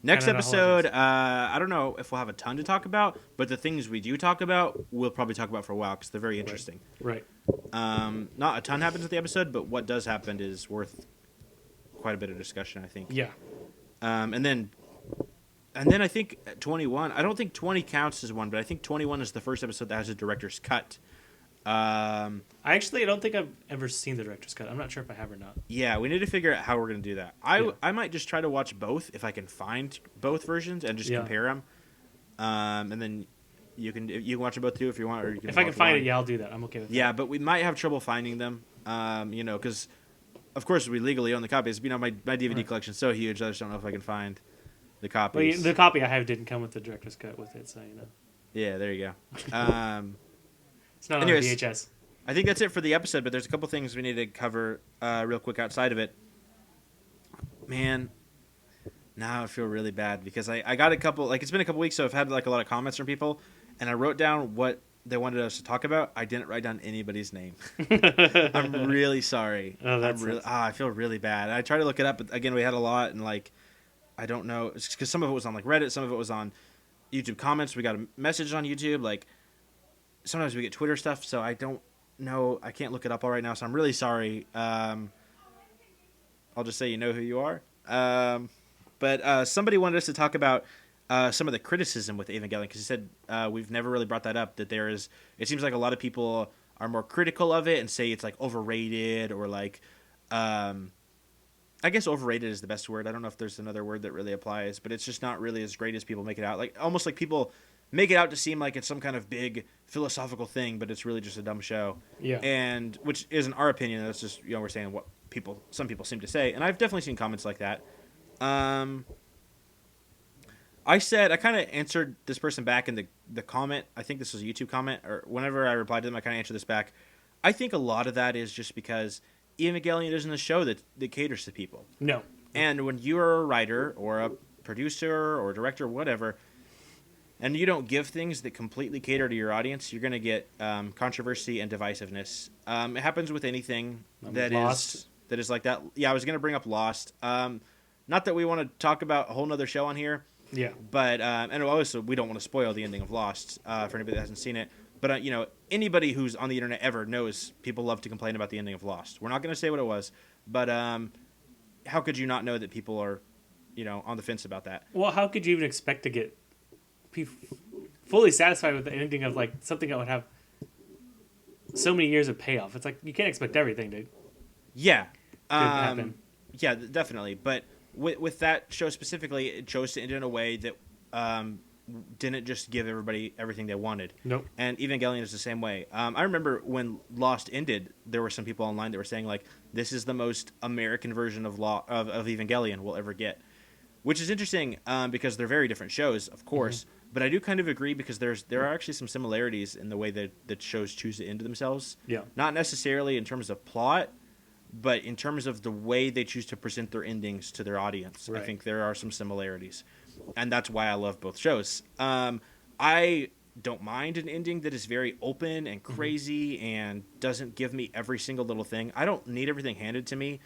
Next episode, I don't know if we'll have a ton to talk about, but the things we do talk about, we'll probably talk about for a while because they're very interesting. Right. Not a ton happens with the episode, but what does happen is worth quite a bit of discussion, I think. Yeah. And then I think 21. I don't think 20 counts as one, but I think 21 is the first episode that has a director's cut. I don't think I've ever seen the director's cut. I'm not sure if I have or not. Yeah, we need to figure out how we're going to do that. I might just try to watch both if I can find both versions and just compare them. And then you can watch them both too if you want. Or you can if I can find it, I'll do that. I'm okay with that. Yeah, but we might have trouble finding them. Because of course we legally own the copies. My DVD collection is so huge. I just don't know if I can find the copies. Well, the copy I have didn't come with the director's cut with it, so Yeah, there you go. It's not anyways, on VHS. I think that's it for the episode, but there's a couple things we need to cover real quick outside of it. Man, now I feel really bad because I got a couple, it's been a couple weeks, so I've had a lot of comments from people, and I wrote down what they wanted us to talk about. I didn't write down anybody's name. I'm really sorry. I feel really bad. I tried to look it up, but again, we had a lot, and I don't know, because some of it was on Reddit, some of it was on YouTube comments. We got a message on YouTube, sometimes we get Twitter stuff, so I don't know. I can't look it up all right now, so I'm really sorry. I'll just say you know who you are. But somebody wanted us to talk about some of the criticism with Evangelion, because he said we've never really brought that up, that it seems like a lot of people are more critical of it and say it's overrated or I guess overrated is the best word. I don't know if there's another word that really applies, but it's just not really as great as people make it out. Almost like people make it out to seem like it's some kind of big philosophical thing, but it's really just a dumb show. Yeah. And which isn't our opinion. That's just we're saying some people seem to say, and I've definitely seen comments like that. Um, I kind of answered this person back in the comment. I think this was a YouTube comment, or whenever I replied to them, I kind of answered this back. I think a lot of that is just because Evangelion isn't a show that caters to people. No. And when you are a writer or a producer or director or whatever, and you don't give things that completely cater to your audience, you're going to get controversy and divisiveness. It happens with anything that is like that. Yeah, I was going to bring up Lost. Not that we want to talk about a whole nother show on here. Yeah. But and also we don't want to spoil the ending of Lost for anybody that hasn't seen it. But anybody who's on the internet ever knows people love to complain about the ending of Lost. We're not going to say what it was, but how could you not know that people are, on the fence about that? Well, how could you even expect to get fully satisfied with the ending of like something that would have so many years of payoff? It's like you can't expect everything, dude. Yeah. To happen. Yeah, definitely. But with that show specifically, it chose to end in a way that didn't just give everybody everything they wanted. Nope. And Evangelion is the same way. I remember when Lost ended, there were some people online that were saying like, "This is the most American version of Evangelion we'll ever get," which is interesting because they're very different shows, of course. Mm-hmm. But I do kind of agree because there are actually some similarities in the way that shows choose to end themselves. Yeah. Not necessarily in terms of plot, but in terms of the way they choose to present their endings to their audience. Right. I think there are some similarities. And that's why I love both shows. I don't mind an ending that is very open and crazy mm-hmm. and doesn't give me every single little thing. I don't need everything handed to me.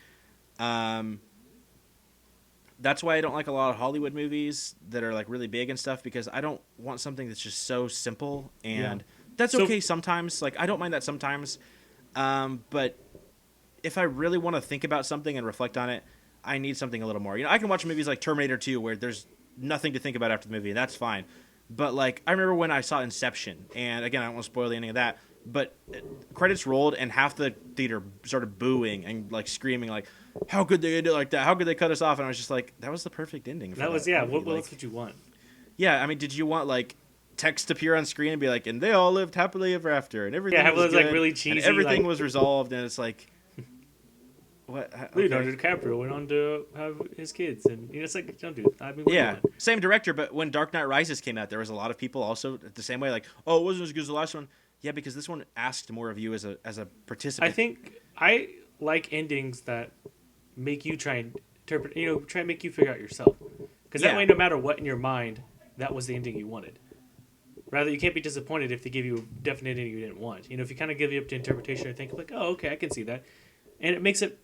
That's why I don't like a lot of Hollywood movies that are like really big and stuff, because I don't want something that's just so simple. And that's okay sometimes. Like, I don't mind that sometimes. But if I really want to think about something and reflect on it, I need something a little more. I can watch movies like Terminator 2 where there's nothing to think about after the movie, and that's fine. But like, I remember when I saw Inception, and again, I don't want to spoil the ending of that, but credits rolled and half the theater started booing and like screaming like, "How could they end it like that? How could they cut us off?" And I was just like, that was the perfect ending. What else would you want? Yeah, I mean, did you want like text to appear on screen and be like, "And they all lived happily ever after," and everything was good, like really cheesy, and everything was resolved, and it's like, what? Okay. Leonardo DiCaprio went on to have his kids, and it's like, don't do it. I mean, same director, but when Dark Knight Rises came out, there was a lot of people also the same way, like, "Oh, it wasn't as good as the last one." Yeah, because this one asked more of you as a participant. I think I like endings that make you try and interpret, try and make you figure out yourself, because that way, no matter what in your mind, that was the ending you wanted. Rather, you can't be disappointed if they give you a definite ending you didn't want. If you kind of give you up to interpretation and think like, "Oh, okay, I can see that." And it makes it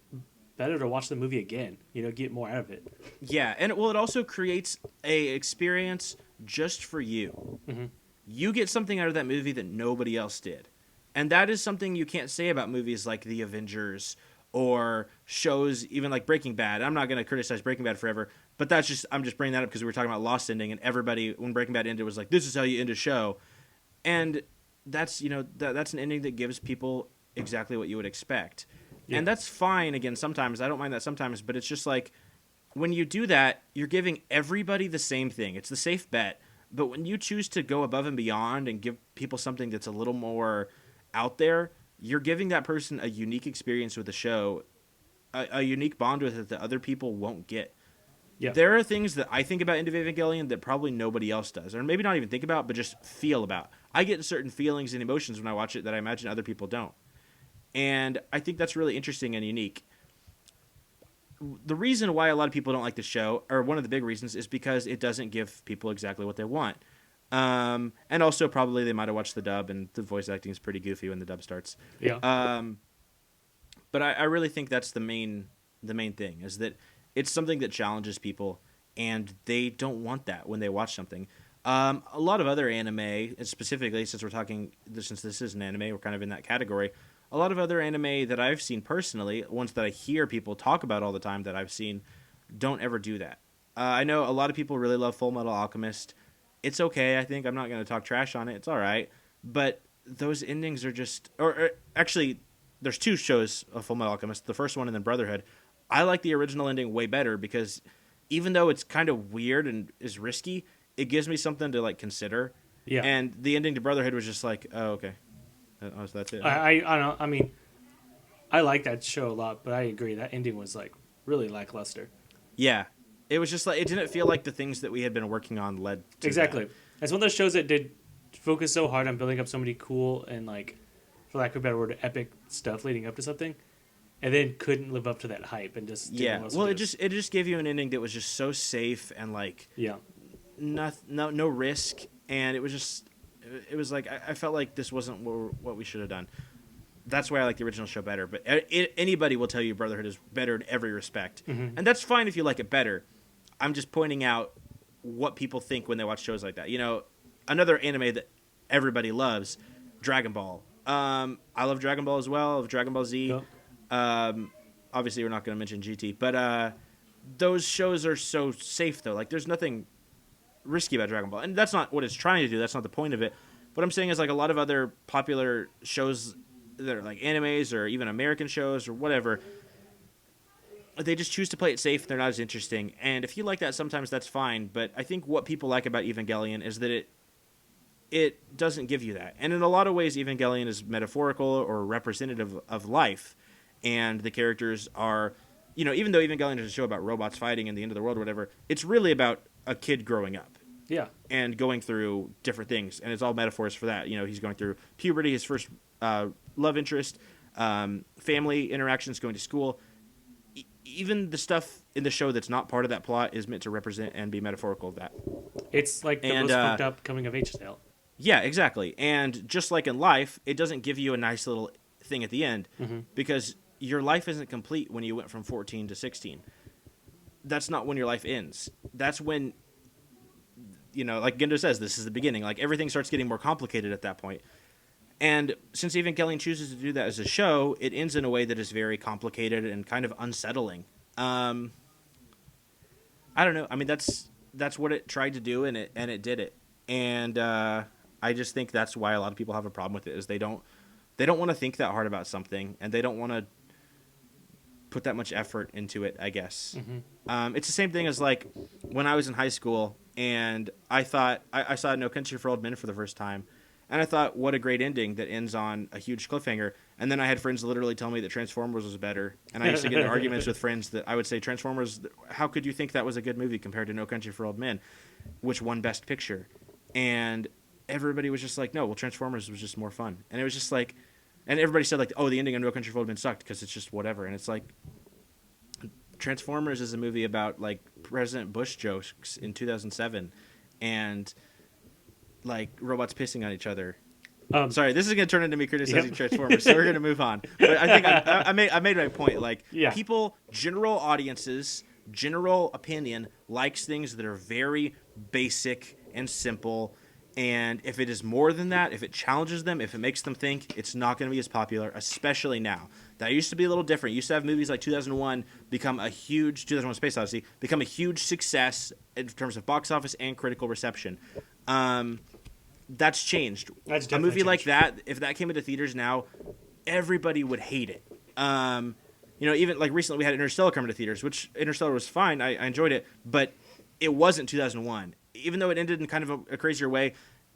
better to watch the movie again, get more out of it. Yeah, and it also creates a experience just for you. Mm-hmm. You get something out of that movie that nobody else did. And that is something you can't say about movies like The Avengers or shows even like Breaking Bad. I'm not going to criticize Breaking Bad forever, but I'm just bringing that up because we were talking about Lost ending, and everybody, when Breaking Bad ended, was like, "This is how you end a show." And that's, that's an ending that gives people exactly what you would expect. Yeah. And that's fine, again, sometimes. I don't mind that sometimes, but it's just like, when you do that, you're giving everybody the same thing. It's the safe bet. But when you choose to go above and beyond and give people something that's a little more out there, you're giving that person a unique experience with the show, a unique bond with it that other people won't get. Yeah. There are things that I think about in Evangelion that probably nobody else does, or maybe not even think about, but just feel about. I get certain feelings and emotions when I watch it that I imagine other people don't. And I think that's really interesting and unique. The reason why a lot of people don't like the show, or one of the big reasons, is because it doesn't give people exactly what they want. And also probably they might have watched the dub, and the voice acting is pretty goofy when the dub starts. Yeah. But I really think that's the main thing, is that it's something that challenges people, and they don't want that when they watch something. A lot of other anime, and specifically since this is an anime, we're kind of in that category. A lot of other anime that I've seen personally, ones that I hear people talk about all the time that I've seen, don't ever do that. I know a lot of people really love Full Metal Alchemist. It's okay, I think. I'm not going to talk trash on it. It's all right. But those endings are just... Or actually, there's two shows of Full Metal Alchemist. The first one and then Brotherhood. I like the original ending way better because even though it's kind of weird and is risky, it gives me something to like consider. Yeah. And the ending to Brotherhood was just like, oh, okay. Oh, so that's it. I don't know. I mean, I like that show a lot, but I agree that ending was like really lackluster. Yeah. It was just like, it didn't feel like the things that we had been working on led to Exactly. that. It's one of those shows that did focus so hard on building up so many cool and like, for lack of a better word, epic stuff leading up to something, and then couldn't live up to that hype and just didn't know Yeah. what else to Well, do. it just gave you an ending that was just so safe and like Yeah. no risk, and it was just like I felt like this wasn't what we should have done. That's why I like the original show better. But anybody will tell you Brotherhood is better in every respect, and that's fine if you like it better. I'm just pointing out what people think when they watch shows like that. You know, another anime that everybody loves, Dragon Ball. I love Dragon Ball as well. I love Dragon Ball Z. Yeah. Obviously, we're not going to mention GT, but those shows are so safe though. Like, there's nothing risky about Dragon Ball, and that's not what it's trying to do. That's not the point of it. What I'm saying is, like, a lot of other popular shows that are like animes or even American shows or whatever, they just choose to play it safe. They're not as interesting, and if you like that, sometimes that's fine. But I think what people like about Evangelion is that it doesn't give you that, and in a lot of ways, Evangelion is metaphorical or representative of life, and the characters are, you know, even though Evangelion is a show about robots fighting and the end of the world or whatever, it's really about a kid growing up. Yeah. And going through different things, and it's all metaphors for that. You know, he's going through puberty, his first love interest, family interactions, going to school. Even the stuff in the show that's not part of that plot is meant to represent and be metaphorical of that. It's like the most fucked up coming of age tale. Yeah, exactly. And just like in life, it doesn't give you a nice little thing at the end, because your life isn't complete when you went from 14 to 16. That's not when your life ends. That's when, you know, like Gendo says, this is the beginning. Like, everything starts getting more complicated at that point. And since Evangelion chooses to do that as a show, it ends in a way that is very complicated and kind of unsettling. I don't know. I mean, that's what it tried to do, and it did it. And I just think that's why a lot of people have a problem with it, is they don't want to think that hard about something, and they don't want to put that much effort into it, I guess. It's the same thing as, like, when I was in high school and I thought I saw No Country for Old Men for the first time, and I thought, what a great ending that ends on a huge cliffhanger. And then I had friends literally tell me that Transformers was better, and I used to get in arguments with friends that I would say, Transformers, how could you think that was a good movie compared to No Country for Old Men, which won Best Picture? And everybody was just like, no, well, Transformers was just more fun. And it was just like, and everybody said, like, oh, the ending of No Country for Old Men sucked because it's just whatever. And it's like, Transformers is a movie about, like, President Bush jokes in 2007 and, like, robots pissing on each other. Sorry, this is going to turn into me criticizing Transformers, so we're going to move on. But I think I made my point. Like, people, general audiences, general opinion likes things that are very basic and simple. And if it is more than that, if it challenges them, if it makes them think, it's not going to be as popular, especially now. That used to be a little different. You used to have movies like 2001 Space Odyssey, become a huge success in terms of box office and critical reception. That's changed. That's a definitely movie changed. like that, if that came into theaters now, everybody would hate it. You know, even like recently we had Interstellar come into theaters, which Interstellar was fine. I enjoyed it, but it wasn't 2001. Even though it ended in kind of a crazier way,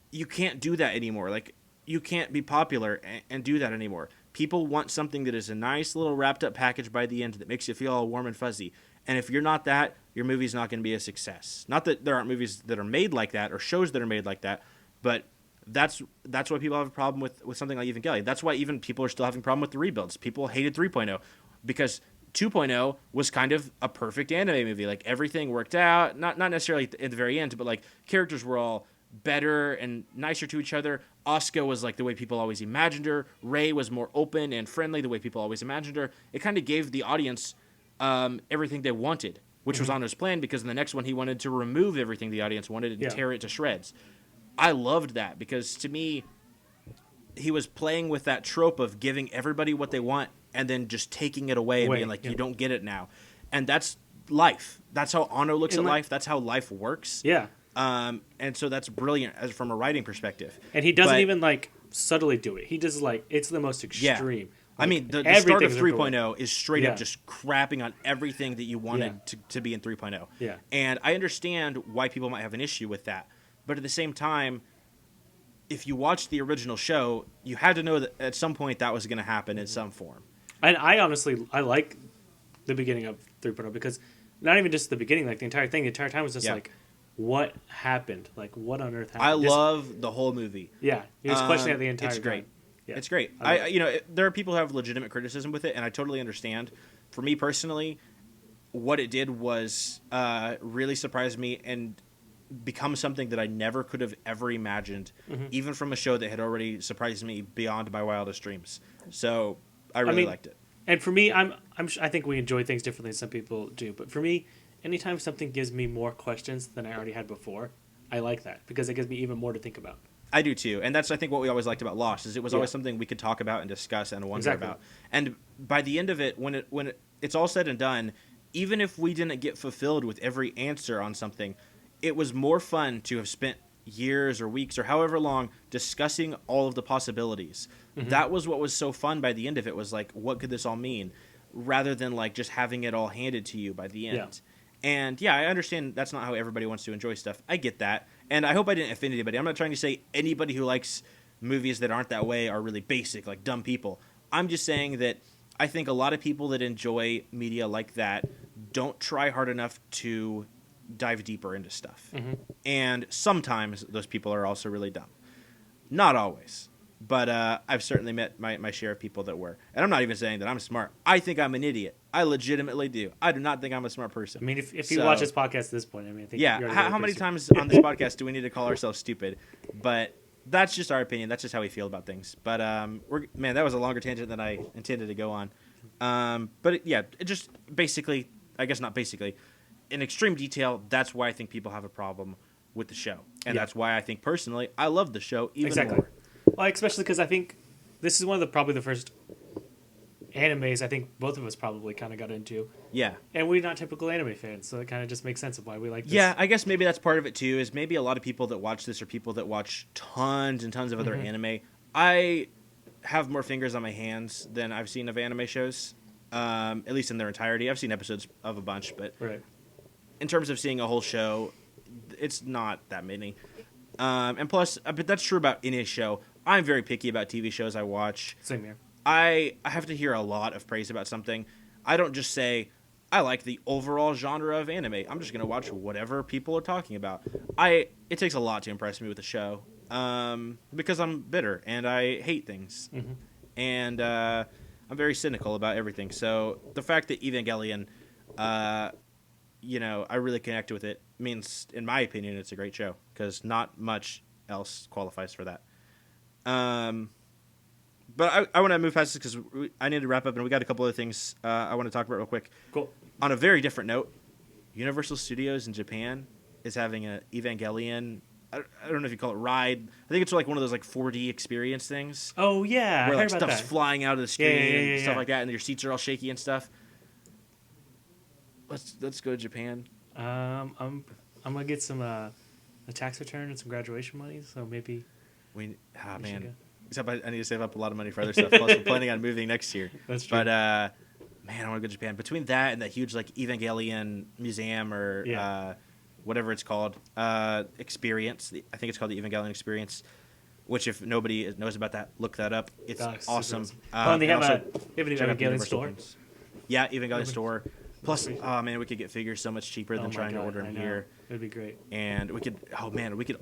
you can't do that anymore. Like, you can't be popular and do that anymore. People want something that is a nice little wrapped up package by the end that makes you feel all warm and fuzzy. And if you're not that, your movie's not going to be a success. Not that there aren't movies that are made like that or shows that are made like that, but that's why people have a problem with something like Evangelion. That's why even people are still having a problem with the rebuilds. People hated 3.0 because 2.0 was kind of a perfect anime movie. Like, everything worked out, not necessarily at the very end, but like characters were all better and nicer to each other. Asuka was like the way people always imagined her. Rei was more open and friendly, the way people always imagined her. It kind of gave the audience everything they wanted, which was on his plan, because in the next one he wanted to remove everything the audience wanted and tear it to shreds. I loved that, because to me, he was playing with that trope of giving everybody what they want and then just taking it away and being like, you don't get it now. And that's life. That's how Anno looks at life. That's how life works. Yeah. And so that's brilliant from a writing perspective. And he doesn't even, like, subtly do it. He just, like, it's the most extreme. Yeah. Like, I mean, the start of 3.0 is straight up just crapping on everything that you wanted to be in 3.0. Yeah. And I understand why people might have an issue with that. But at the same time, if you watched the original show, you had to know that at some point that was going to happen in some form. And I honestly I like the beginning of 3.0 because not even just the beginning, like the entire thing, the entire time was just like, what happened? Like, what on earth happened? I love the whole movie. Yeah, he was questioning it the entire It's great. time. Yeah. It's great. There are people who have legitimate criticism with it, and I totally understand. For me personally, what it did was really surprise me and become something that I never could have ever imagined, even from a show that had already surprised me beyond my wildest dreams. So I really liked it. And for me, I think we enjoy things differently than some people do. But for me, anytime something gives me more questions than I already had before, I like that because it gives me even more to think about. I do too, and that's I think what we always liked about Lost is it was always something we could talk about and discuss and wonder about. And by the end of it, when it's all said and done, even if we didn't get fulfilled with every answer on something, it was more fun to have spent years or weeks or however long discussing all of the possibilities. That was what was so fun by the end of it, was like, what could this all mean, rather than like just having it all handed to you by the end. And yeah, I understand that's not how everybody wants to enjoy stuff. I get that, and I hope I didn't offend anybody. I'm not trying to say anybody who likes movies that aren't that way are really basic, like dumb people. I'm just saying that I think a lot of people that enjoy media like that don't try hard enough to dive deeper into stuff. And sometimes those people are also really dumb. Not always. But I've certainly met my share of people that were. And I'm not even saying that I'm smart. I think I'm an idiot. I legitimately do. I do not think I'm a smart person. I mean, if you watch this podcast at this point, I mean, I think how many times on this podcast do we need to call ourselves stupid? But that's just our opinion. That's just how we feel about things. But that was a longer tangent than I intended to go on. It just basically, I guess not basically, in extreme detail, that's why I think people have a problem with the show. And that's why I think personally I love the show even more. Well, especially because I think this is one of probably the first animes I think both of us probably kind of got into. Yeah. And we're not typical anime fans, so it kind of just makes sense of why we like this. Yeah, I guess maybe that's part of it too, is maybe a lot of people that watch this are people that watch tons and tons of other anime. I have more fingers on my hands than I've seen of anime shows, at least in their entirety. I've seen episodes of a bunch, but in terms of seeing a whole show, it's not that many. And plus, but that's true about any show. I'm very picky about TV shows I watch. Same here. I have to hear a lot of praise about something. I don't just say, I like the overall genre of anime. I'm just going to watch whatever people are talking about. It takes a lot to impress me with a show, because I'm bitter and I hate things. And I'm very cynical about everything. So the fact that Evangelion, I really connected with it means, in my opinion, it's a great show, because not much else qualifies for that. But I want to move past this because I need to wrap up, and we got a couple other things I want to talk about real quick. Cool. On a very different note, Universal Studios in Japan is having an Evangelion, I don't know if you call it ride. I think it's like one of those like 4D experience things. Oh yeah, where I like heard about stuff's that. flying out of the screen and stuff like that, and your seats are all shaky and stuff. Let's go to Japan. I'm gonna get some a tax return and some graduation money, so maybe we man. Go. Except I need to save up a lot of money for other stuff. Plus, we're planning on moving next year. That's true. But man, I want to go to Japan. Between that and that huge like Evangelion museum or whatever it's called, experience. I think it's called the Evangelion Experience. Which, if nobody knows about that, look that up. It's awesome. And they have an Evangelion store. Yeah, Evangelion store. Plus, oh man, we could get figures so much cheaper than trying to order them here. It'd be great. And we could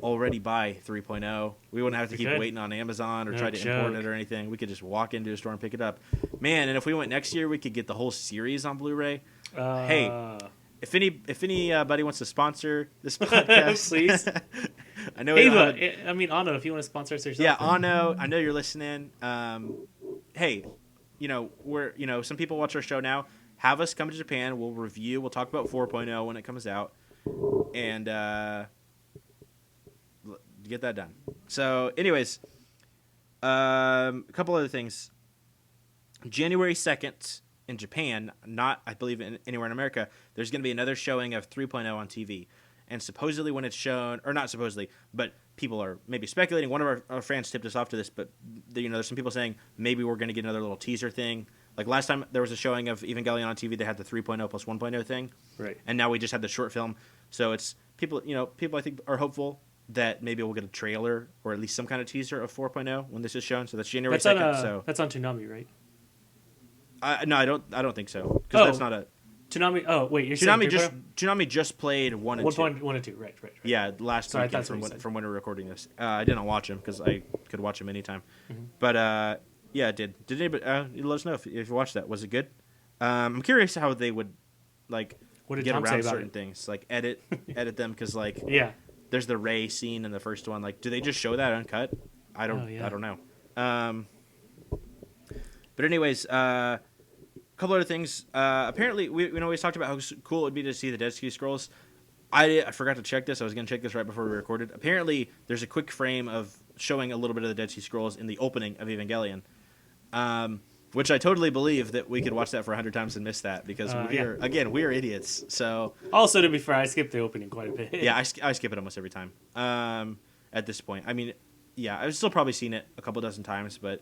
already buy 3.0. We wouldn't have to keep waiting on Amazon or try to import it or anything. We could just walk into a store and pick it up. Man, and if we went next year, we could get the whole series on Blu-ray. Hey, if anybody wants to sponsor this podcast, please. I know. Anno, if you want to sponsor us or something. Yeah, Anno, I know you're listening. Hey, some people watch our show now. Have us come to Japan. We'll review. We'll talk about 4.0 when it comes out, and get that done. So, anyways, a couple other things. January 2nd in Japan, not I believe anywhere in America, there's going to be another showing of 3.0 on TV. And supposedly when it's shown, or not supposedly, but people are maybe speculating. One of our fans tipped us off to this, but there's some people saying maybe we're going to get another little teaser thing. Like last time there was a showing of Evangelion on TV, they had the 3.0 plus 1.0 thing. Right. And now we just had the short film. So it's people I think are hopeful that maybe we'll get a trailer or at least some kind of teaser of 4.0 when this is shown. So that's January 2nd. That's on Toonami, right? No, I don't think so because that's not a. Toonami. Oh wait, you're saying Toonami just played 1 and 2. 1 and 2. Right. Yeah, last Sorry, weekend from when we were recording this. I didn't watch them because I could watch them anytime. Mm-hmm. But yeah, it did. Did anybody? You let us know if you watched that. Was it good? I'm curious how they would like What did get Tom say around about certain it? things, like edit them because like Yeah. there's the Ray scene in the first one. Like, do they just show that uncut? I don't know. But anyways, couple other things. Apparently, we always talked about how cool it would be to see the Dead Sea Scrolls. I forgot to check this. I was going to check this right before we recorded. Apparently, there's a quick frame of showing a little bit of the Dead Sea Scrolls in the opening of Evangelion, which I totally believe that we could watch that for 100 times and miss that because we are idiots. So also, to be fair, I skipped the opening quite a bit. Yeah, I skip it almost every time. At this point, I mean, yeah, I've still probably seen it a couple dozen times, but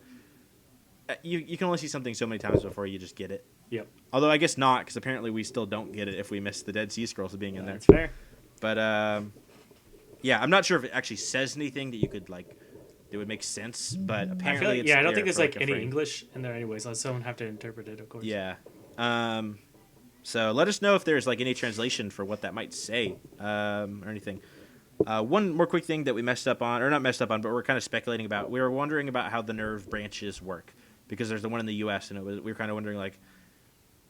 you can only see something so many times before you just get it. Yep. Although I guess not, because apparently we still don't get it if we miss the Dead Sea Scrolls being in there. That's fair. But yeah, I'm not sure if it actually says anything that you could like that would make sense. But apparently, I don't think there's like any frame. English in there anyways. Unless someone have to interpret it, of course. Yeah. So let us know if there's like any translation for what that might say or anything. One more quick thing that we messed up on, or not messed up on, but we're kind of speculating about. We were wondering about how the nerve branches work because there's the one in the U.S. and we were kind of wondering like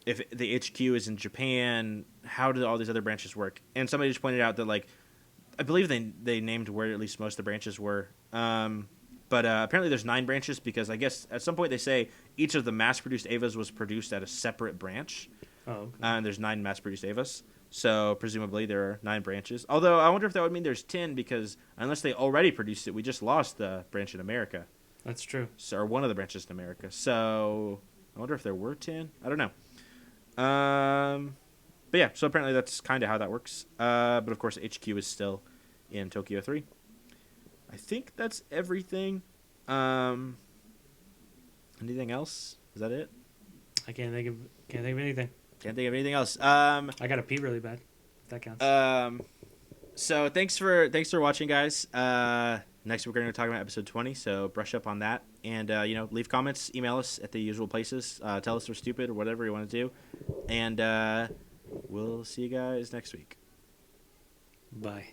if the HQ is in Japan, how do all these other branches work? And somebody just pointed out that like I believe they named where at least most of the branches were. But apparently there's 9 branches because I guess at some point they say each of the mass-produced Evas was produced at a separate branch. Oh, okay. And there's 9 mass-produced Evas. So presumably there are 9 branches. Although I wonder if that would mean there's 10 because unless they already produced it, we just lost the branch in America. That's true. So, or one of the branches in America. So I wonder if there were 10. I don't know. But yeah, so apparently that's kind of how that works. But of course HQ is still in Tokyo 3. I think that's everything. Anything else? Is that it? I can't think of anything. Can't think of anything else. I gotta pee really bad. If that counts. So thanks for watching, guys. Next we're going to talk about episode 20, so brush up on that. And, leave comments, email us at the usual places. Tell us we're stupid or whatever you want to do. And we'll see you guys next week. Bye.